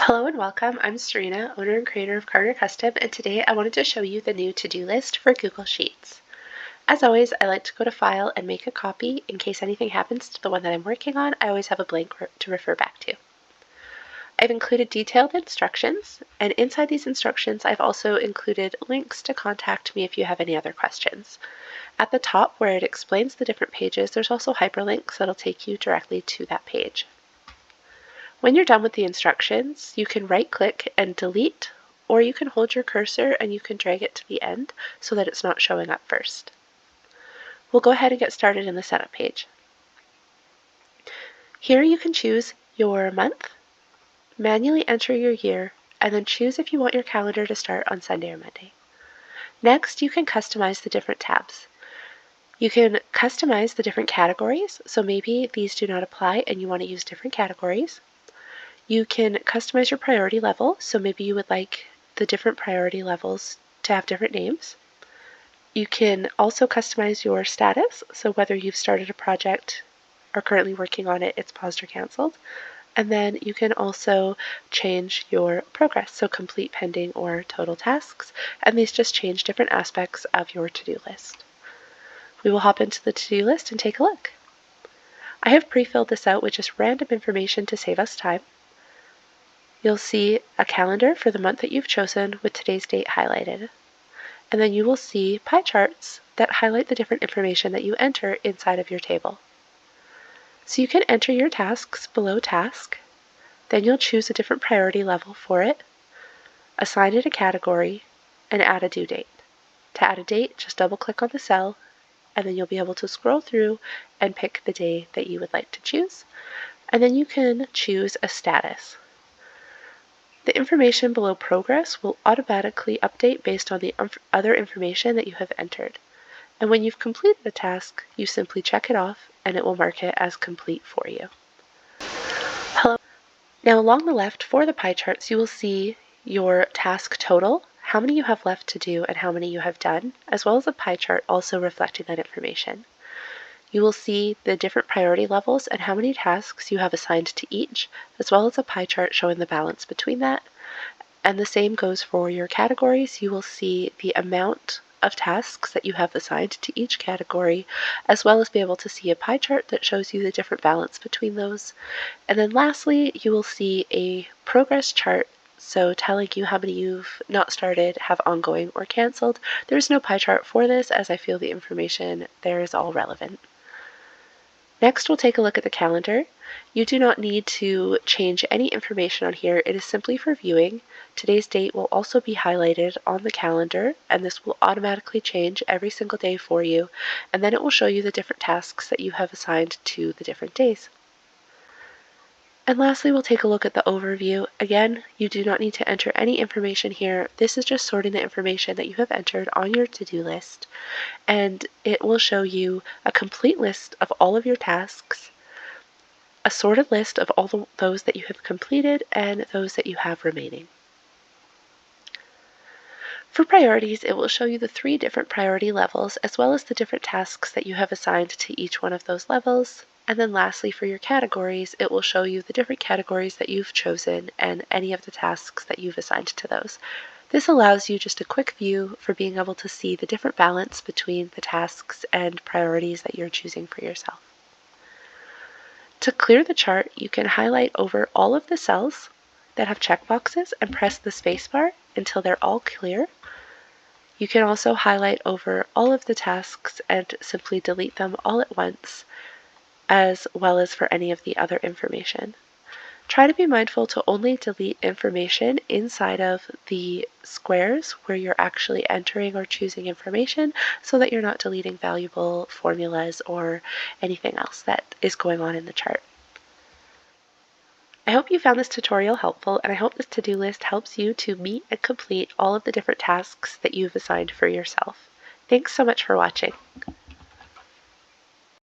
Hello and welcome. I'm Serena, owner and creator of Carter Custom, and today I wanted to show you the new to-do list for Google Sheets. As always, I like to go to File and make a copy. In case anything happens to the one that I'm working on, I always have a blank to refer back to. I've included detailed instructions, and inside these instructions I've also included links to contact me if you have any other questions. At the top where it explains the different pages, there's also hyperlinks that'll take you directly to that page. When you're done with the instructions, you can right-click and delete, or you can hold your cursor and you can drag it to the end so that it's not showing up first. We'll go ahead and get started in the setup page. Here you can choose your month, manually enter your year, and then choose if you want your calendar to start on Sunday or Monday. Next, you can customize the different tabs. You can customize the different categories, so maybe these do not apply and you want to use different categories. You can customize your priority level, so maybe you would like the different priority levels to have different names. You can also customize your status, so whether you've started a project, are currently working on it, it's paused or canceled. And then you can also change your progress, so complete, pending, or total tasks, and these just change different aspects of your to-do list. We will hop into the to-do list and take a look. I have pre-filled this out with just random information to save us time. You'll see a calendar for the month that you've chosen with today's date highlighted. And then you will see pie charts that highlight the different information that you enter inside of your table. So you can enter your tasks below task, then you'll choose a different priority level for it, assign it a category, and add a due date. To add a date, just double click on the cell, and then you'll be able to scroll through and pick the day that you would like to choose. And then you can choose a status. The information below progress will automatically update based on the other information that you have entered. And when you've completed a task, you simply check it off and it will mark it as complete for you. Hello. Now along the left for the pie charts, you will see your task total, how many you have left to do and how many you have done, as well as a pie chart also reflecting that information. You will see the different priority levels and how many tasks you have assigned to each, as well as a pie chart showing the balance between that. And the same goes for your categories. You will see the amount of tasks that you have assigned to each category, as well as be able to see a pie chart that shows you the different balance between those. And then lastly, you will see a progress chart, so telling you how many you've not started, have ongoing, or canceled. There's no pie chart for this, as I feel the information there is all relevant. Next, we'll take a look at the calendar. You do not need to change any information on here. It is simply for viewing. Today's date will also be highlighted on the calendar, and this will automatically change every single day for you, and then it will show you the different tasks that you have assigned to the different days. And lastly, we'll take a look at the overview. Again, you do not need to enter any information here. This is just sorting the information that you have entered on your to-do list, and it will show you a complete list of all of your tasks, a sorted list of all those that you have completed and those that you have remaining. For priorities, it will show you the 3 different priority levels as well as the different tasks that you have assigned to each one of those levels. And then lastly, for your categories, it will show you the different categories that you've chosen and any of the tasks that you've assigned to those. This allows you just a quick view for being able to see the different balance between the tasks and priorities that you're choosing for yourself. To clear the chart, you can highlight over all of the cells that have checkboxes and press the spacebar until they're all clear. You can also highlight over all of the tasks and simply delete them all at once, as well as for any of the other information. Try to be mindful to only delete information inside of the squares where you're actually entering or choosing information so that you're not deleting valuable formulas or anything else that is going on in the chart. I hope you found this tutorial helpful, and I hope this to-do list helps you to meet and complete all of the different tasks that you've assigned for yourself. Thanks so much for watching.